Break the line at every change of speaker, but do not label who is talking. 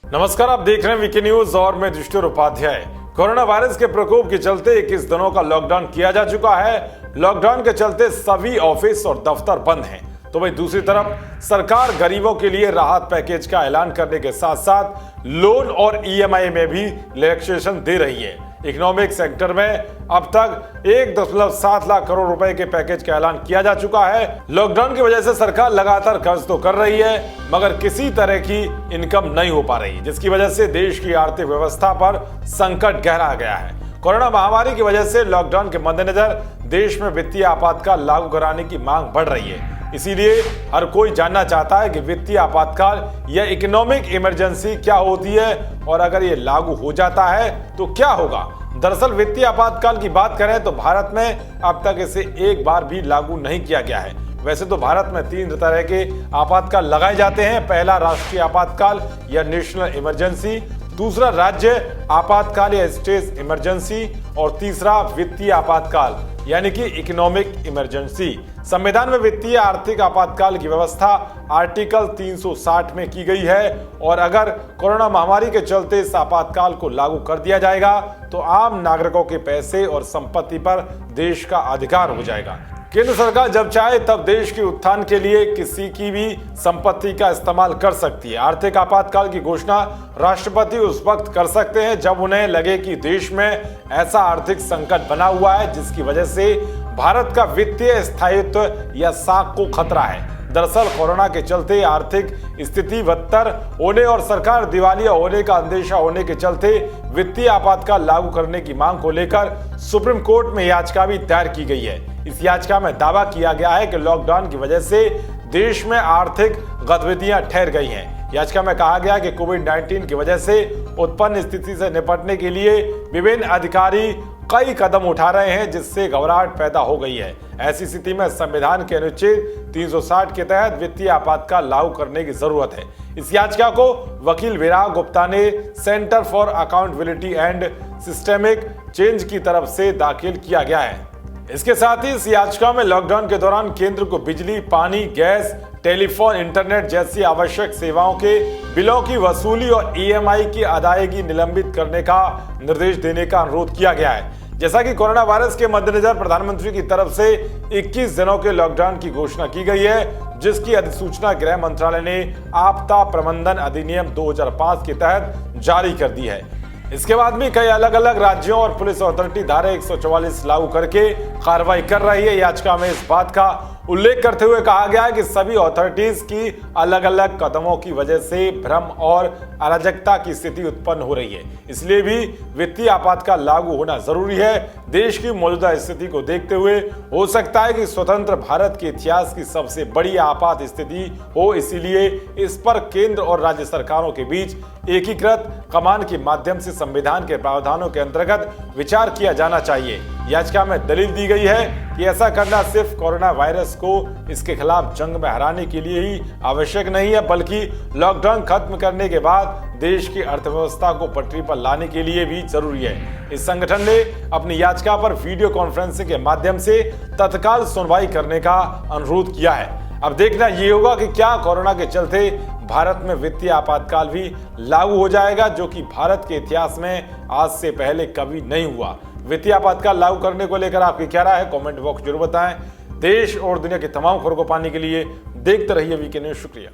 नमस्कार, आप देख रहे हैं वीके न्यूज और मैं दृष्टि उपाध्याय। कोरोना वायरस के प्रकोप के चलते 21 दिनों का लॉकडाउन किया जा चुका है। लॉकडाउन के चलते सभी ऑफिस और दफ्तर बंद हैं। तो वहीं दूसरी तरफ सरकार गरीबों के लिए राहत पैकेज का ऐलान करने के साथ साथ लोन और ईएमआई में भी रिलैक्सेशन दे रही है। इकोनॉमिक सेक्टर में अब तक 1.7 लाख करोड़ रुपए के पैकेज का ऐलान किया जा चुका है। लॉकडाउन की वजह से सरकार लगातार कर्ज तो कर रही है, मगर किसी तरह की इनकम नहीं हो पा रही, जिसकी वजह से देश की आर्थिक व्यवस्था पर संकट गहरा गया है। कोरोना महामारी की वजह से लॉकडाउन के मद्देनजर देश में वित्तीय आपातकाल लागू कराने की मांग बढ़ रही है। इसीलिए हर कोई जानना चाहता है कि वित्तीय आपातकाल या इकोनॉमिक इमरजेंसी क्या होती है और अगर ये लागू हो जाता है तो क्या होगा। दरअसल वित्तीय आपातकाल की बात करें तो भारत में अब तक इसे एक बार भी लागू नहीं किया गया है। वैसे तो भारत में 3 तरह के आपातकाल लगाए जाते हैं। पहला राष्ट्रीय आपातकाल या नेशनल इमरजेंसी, दूसरा राज्य आपातकाल या स्टेट इमरजेंसी और तीसरा वित्तीय आपातकाल यानी कि इकोनॉमिक इमरजेंसी। संविधान में वित्तीय आर्थिक आपातकाल की व्यवस्था आर्टिकल 360 में की गई है और अगर कोरोना महामारी के चलते इस आपातकाल को लागू कर दिया जाएगा तो आम नागरिकों के पैसे और संपत्ति पर देश का अधिकार हो जाएगा। केंद्र सरकार जब चाहे तब देश के उत्थान के लिए किसी की भी संपत्ति का इस्तेमाल कर सकती है। आर्थिक आपातकाल की घोषणा राष्ट्रपति उस वक्त कर सकते हैं जब उन्हें लगे कि देश में ऐसा आर्थिक संकट बना हुआ है जिसकी वजह से भारत का वित्तीय स्थायित्व या साख को खतरा है। दरअसल कोरोना के चलते आर्थिक स्थिति बदतर होने और सरकार दिवालिया होने का अंदेशा होने के चलते वित्तीय आपातकाल लागू करने की मांग को लेकर सुप्रीम कोर्ट में याचिका भी दायर की गई है। इस याचिका में दावा किया गया है कि लॉकडाउन की वजह से देश में आर्थिक गतिविधियां ठहर गई हैं। याचिका में कहा गया कि कोविड-19 की वजह से उत्पन्न स्थिति से निपटने के लिए विभिन्न अधिकारी कई कदम उठा रहे हैं जिससे घबराहट पैदा हो गई है। ऐसी स्थिति में संविधान के अनुच्छेद 360 के तहत वित्तीय आपातकाल लागू करने की जरूरत है। इस याचिका को वकील विराग गुप्ता ने centre for accountability and systemic change की तरफ से दाखिल किया गया है। इसके साथ ही इस याचिका में लॉकडाउन के दौरान केंद्र को बिजली, पानी, गैस, टेलीफोन, इंटरनेट जैसी आवश्यक सेवाओं के बिलों की वसूली और ईएमआई की अदायगी निलंबित करने का निर्देश देने का अनुरोध किया गया है। जैसा कि कोरोना वायरस के मद्देनजर प्रधानमंत्री की तरफ से 21 दिनों के लॉकडाउन की घोषणा की गई है, जिसकी अधिसूचना गृह मंत्रालय ने आपदा प्रबंधन अधिनियम 2005 के तहत जारी कर दी है। इसके बाद भी कई अलग अलग राज्यों और पुलिस अथॉरिटी धारा 144 लागू करके कार्रवाई कर रही है। याचिका में इस बात का उल्लेख करते हुए कहा गया है कि सभी अथॉरिटीज की अलग अलग कदमों की वजह से भ्रम और अराजकता की स्थिति उत्पन्न हो रही है, इसलिए भी वित्तीय आपातकाल लागू होना जरूरी है। देश की मौजूदा स्थिति को देखते हुए हो सकता है कि स्वतंत्र भारत के इतिहास की सबसे बड़ी आपात स्थिति हो, इसीलिए इस पर केंद्र और राज्य सरकारों के बीच एकीकृत कमान के माध्यम से संविधान के प्रावधानों के अंतर्गत विचार किया जाना चाहिए। याचिका में दलील दी गई है कि ऐसा करना सिर्फ कोरोना वायरस को इसके खिलाफ जंग में हराने के लिए ही आवश्यक नहीं है, बल्कि लॉकडाउन खत्म करने के बाद देश की अर्थव्यवस्था को पटरी पर लाने के लिए भी जरूरी है। इस संगठन ने अपनी याचिका पर वीडियो कॉन्फ्रेंसिंग के माध्यम से तत्काल सुनवाई करने का अनुरोध किया है। अब देखना ये होगा कि क्या कोरोना के चलते भारत में वित्तीय आपातकाल भी लागू हो जाएगा, जो कि भारत के इतिहास में आज से पहले कभी नहीं हुआ। वित्तीय आपातकाल लागू करने को लेकर आपकी क्या राय है, कमेंट बॉक्स जरूर बताएं। देश और दुनिया की तमाम खबरों को पाने के लिए देखते रहिए वीके न्यूज। शुक्रिया।